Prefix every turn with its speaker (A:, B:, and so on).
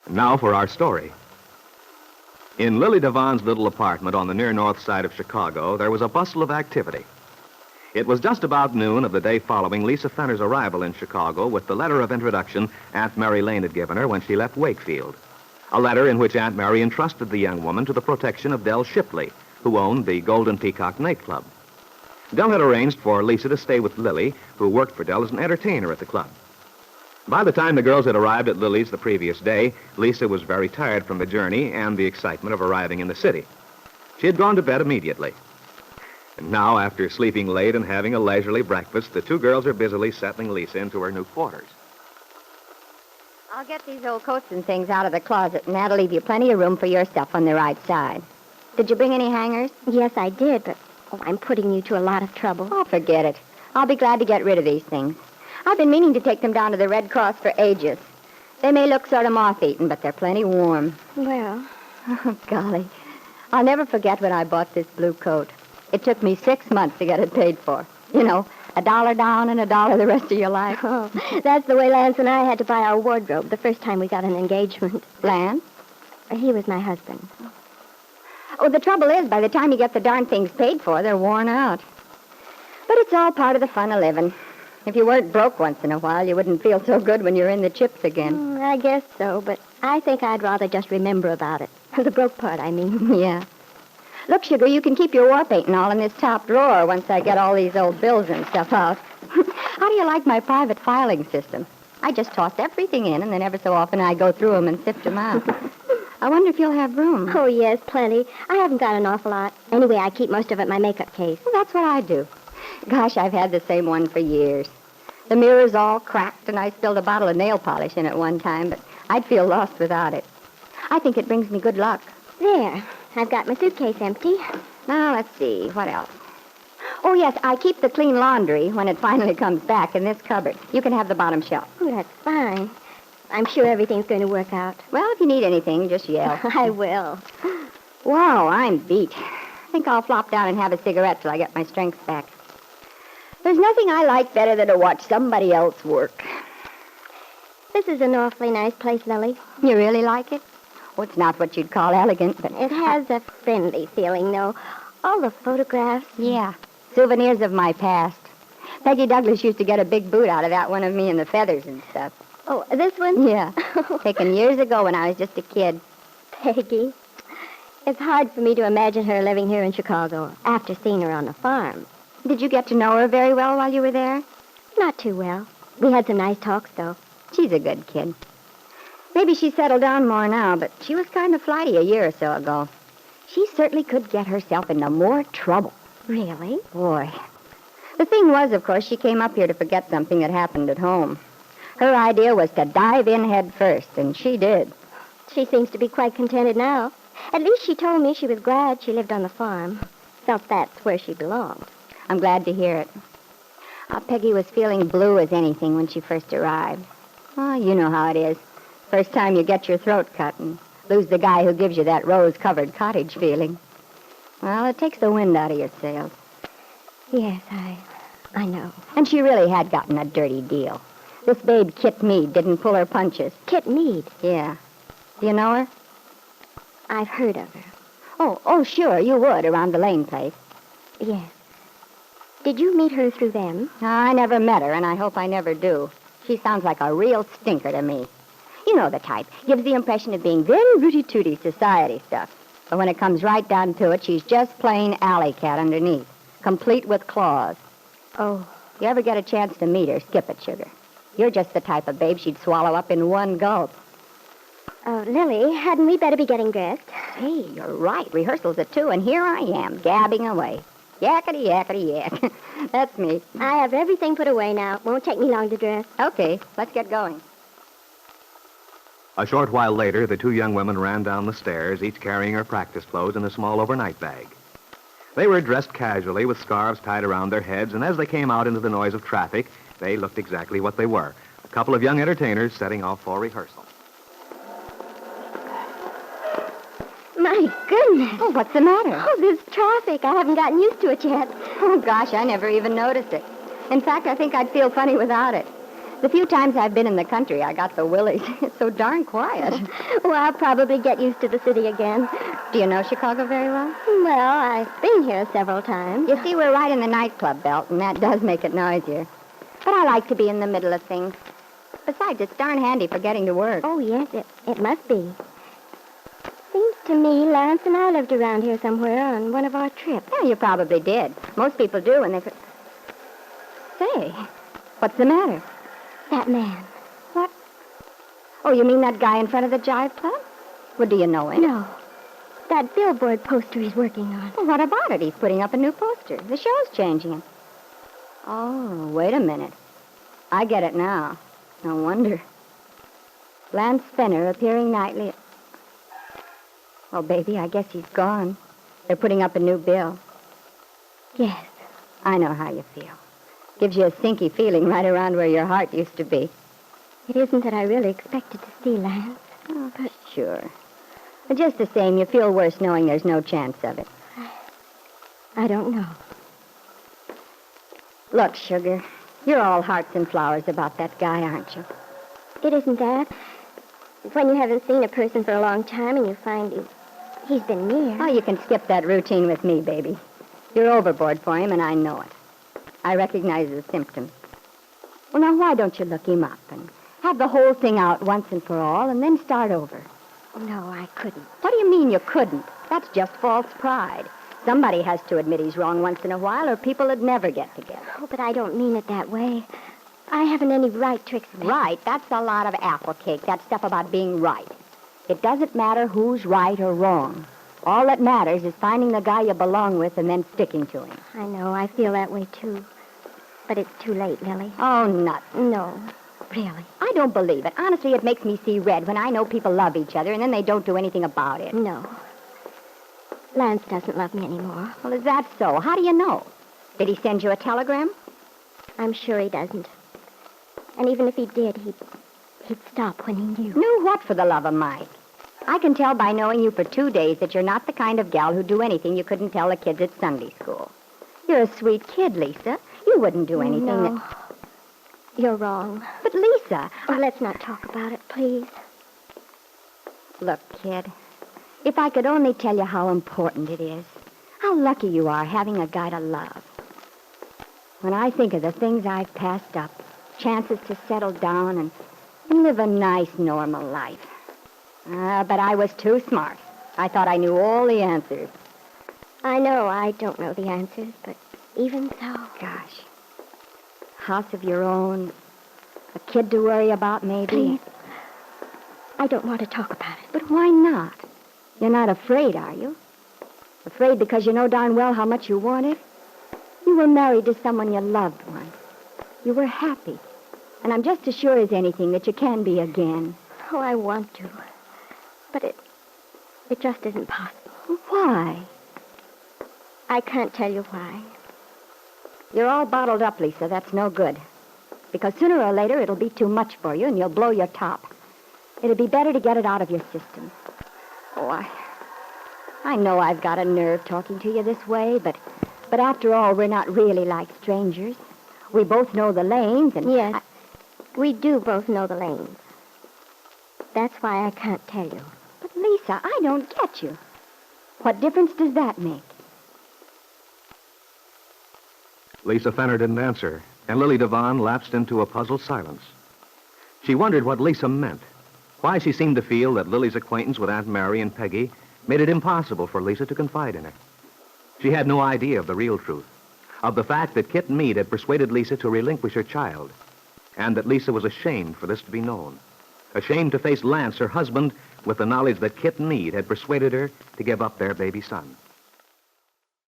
A: Now for our story. In Lily Devon's little apartment on the near north side of Chicago, there was a bustle of activity. It was just about noon of the day following Lisa Fenner's arrival in Chicago with the letter of introduction Aunt Mary Lane had given her when she left Wakefield. A letter in which Aunt Mary entrusted the young woman to the protection of Del Shipley, who owned the Golden Peacock nightclub. Del had arranged for Lisa to stay with Lily, who worked for Del as an entertainer at the club. By the time the girls had arrived at Lily's the previous day, Lisa was very tired from the journey and the excitement of arriving in the city. She had gone to bed immediately. And now, after sleeping late and having a leisurely breakfast, the two girls are busily settling Lisa into her new quarters.
B: I'll get these old coats and things out of the closet, and that'll leave you plenty of room for your stuff on the right side. Did you bring any hangers?
C: Yes, I did, but I'm putting you to a lot of trouble.
B: Oh, forget it. I'll be glad to get rid of these things. I've been meaning to take them down to the Red Cross for ages. They may look sort of moth-eaten, but they're plenty warm.
C: Well...
B: Oh, golly. I'll never forget when I bought this blue coat. It took me 6 months to get it paid for. You know, $1 down and $1 the rest of your life.
C: Oh, that's the way Lance and I had to buy our wardrobe the first time we got an engagement.
B: Lance?
C: He was my husband.
B: Oh, the trouble is, by the time you get the darn things paid for, they're worn out. But it's all part of the fun of living. If you weren't broke once in a while, you wouldn't feel so good when you're in the chips again.
C: I guess so, but I think I'd rather just remember about it. The broke part, I mean.
B: Yeah. Look, Sugar, you can keep your war painting all in this top drawer once I get all these old bills and stuff out. How do you like my private filing system? I just toss everything in, and then every so often I go through them and sift them out. I wonder if you'll have room.
C: Oh, yes, plenty. I haven't got an awful lot. Anyway, I keep most of it in my makeup case.
B: Well, that's what I do. Gosh, I've had the same one for years. The mirror's all cracked, and I spilled a bottle of nail polish in it one time, but I'd feel lost without it. I think it brings me good luck.
C: There. I've got my suitcase empty.
B: Now, let's see. What else? Oh, yes, I keep the clean laundry when it finally comes back in this cupboard. You can have the bottom shelf.
C: Oh, that's fine. I'm sure everything's going to work out.
B: Well, if you need anything, just yell.
C: I will.
B: Wow, I'm beat. I think I'll flop down and have a cigarette till I get my strength back. There's nothing I like better than to watch somebody else work.
C: This is an awfully nice place, Lily.
B: You really like it? Oh, it's not what you'd call elegant, but...
C: It has a friendly feeling, though. All the photographs.
B: Yeah, souvenirs of my past. Peggy Douglas used to get a big boot out of that one of me in the feathers and stuff.
C: Oh, this one?
B: Yeah, taken years ago when I was just a kid.
C: Peggy. It's hard for me to imagine her living here in Chicago after seeing her on the farm.
B: Did you get to know her very well while you were there?
C: Not too well. We had some nice talks, though.
B: She's a good kid. Maybe she's settled down more now, but she was kind of flighty a year or so ago. She certainly could get herself into more trouble.
C: Really?
B: Boy. The thing was, of course, she came up here to forget something that happened at home. Her idea was to dive in head first, and she did.
C: She seems to be quite contented now. At least she told me she was glad she lived on the farm. Felt that's where she belonged.
B: I'm glad to hear it. Peggy was feeling blue as anything when she first arrived. Oh, you know how it is. First time you get your throat cut and lose the guy who gives you that rose-covered cottage feeling. Well, it takes the wind out of your sails.
C: Yes, I know.
B: And she really had gotten a dirty deal. This babe, Kit Mead, didn't pull her punches.
C: Kit Mead?
B: Yeah. Do you know her?
C: I've heard of her.
B: Oh, sure, you would, around the Lane place.
C: Yes. Did you meet her through them?
B: I never met her, and I hope I never do. She sounds like a real stinker to me. You know the type. Gives the impression of being very rooty-tooty society stuff. But when it comes right down to it, she's just plain alley cat underneath, complete with claws.
C: Oh.
B: If you ever get a chance to meet her, skip it, Sugar. You're just the type of babe she'd swallow up in one gulp.
C: Oh, Lily, hadn't we better be getting dressed?
B: Hey, you're right. Rehearsal's at 2, and here I am, gabbing away. Yakety, yakety, yak. That's me.
C: I have everything put away now. Won't take me long to dress.
B: Okay, let's get going.
A: A short while later, the two young women ran down the stairs, each carrying her practice clothes in a small overnight bag. They were dressed casually with scarves tied around their heads, and as they came out into the noise of traffic, they looked exactly what they were, a couple of young entertainers setting off for rehearsal.
C: My goodness.
B: Oh, what's the matter?
C: Oh, this traffic. I haven't gotten used to it yet.
B: Oh, gosh, I never even noticed it. In fact, I think I'd feel funny without it. The few times I've been in the country, I got the willies. It's so darn quiet.
C: Well, I'll probably get used to the city again.
B: Do you know Chicago very well?
C: Well, I've been here several times.
B: You see, we're right in the nightclub belt, and that does make it noisier. But I like to be in the middle of things. Besides, it's darn handy for getting to work.
C: Oh, yes, it must be. Seems to me Lance and I lived around here somewhere on one of our trips.
B: Yeah, you probably did. Most people do when they... Say, what's the matter?
C: That man.
B: What? Oh, you mean that guy in front of the Jive Club? Well, do you know him?
C: No. That billboard poster he's working on.
B: Well, what about it? He's putting up a new poster. The show's changing it. Oh, wait a minute. I get it now. No wonder. Lance Fenner appearing nightly. Oh, baby, I guess he's gone. They're putting up a new bill.
C: Yes.
B: I know how you feel. Gives you a sinky feeling right around where your heart used to be.
C: It isn't that I really expected to see Lance.
B: Oh, but sure. But just the same, you feel worse knowing there's no chance of it.
C: I don't know.
B: Look, Sugar, you're all hearts and flowers about that guy, aren't you?
C: It isn't that. When you haven't seen a person for a long time and you find he's been near.
B: Oh, you can skip that routine with me, baby. You're overboard for him, and I know it. I recognize the symptoms. Well, now, why don't you look him up and have the whole thing out once and for all and then start over?
C: No, I couldn't.
B: What do you mean you couldn't? That's just false pride. Somebody has to admit he's wrong once in a while, or people would never get together.
C: Oh, but I don't mean it that way. I haven't any right to expect...
B: Right? That's a lot of apple cake, that stuff about being right. It doesn't matter who's right or wrong. All that matters is finding the guy you belong with and then sticking to him.
C: I know, I feel that way, too. But it's too late, Lily.
B: Oh, nuts.
C: No, really.
B: I don't believe it. Honestly, it makes me see red when I know people love each other and then they don't do anything about it.
C: No. Lance doesn't love me anymore.
B: Well, is that so? How do you know? Did he send you a telegram?
C: I'm sure he doesn't. And even if he did, he'd stop when he knew.
B: Knew what, for the love of Mike? I can tell by knowing you for 2 days that you're not the kind of gal who'd do anything you couldn't tell the kids at Sunday school. You're a sweet kid, Lisa. You wouldn't do anything
C: No.
B: that...
C: You're wrong.
B: But, Lisa...
C: Oh, let's not talk about it, please.
B: Look, kid, if I could only tell you how important it is, how lucky you are having a guy to love. When I think of the things I've passed up, chances to settle down and live a nice, normal life. But I was too smart. I thought I knew all the answers.
C: I know I don't know the answers, but even so...
B: Gosh. House of your own, a kid to worry about, maybe.
C: Please. I don't want to talk about it.
B: But why not? You're not afraid, are you? Afraid because you know darn well how much you want it? You were married to someone you loved once. You were happy. And I'm just as sure as anything that you can be again.
C: Oh, I want to. But it just isn't possible.
B: Why?
C: I can't tell you why.
B: You're all bottled up, Lisa. That's no good. Because sooner or later it'll be too much for you and you'll blow your top. It'd be better to get it out of your system. Oh, I know I've got a nerve talking to you this way, but after all, we're not really like strangers. We both know the lanes and...
C: Yes, we do both know the lanes. That's why I can't tell you.
B: But, Lisa, I don't get you. What difference does that make?
A: Lisa Fenner didn't answer, and Lily Devon lapsed into a puzzled silence. She wondered what Lisa meant, why she seemed to feel that Lily's acquaintance with Aunt Mary and Peggy made it impossible for Lisa to confide in her. She had no idea of the real truth, of the fact that Kit Meade had persuaded Lisa to relinquish her child, and that Lisa was ashamed for this to be known, ashamed to face Lance, her husband, with the knowledge that Kit Meade had persuaded her to give up their baby son.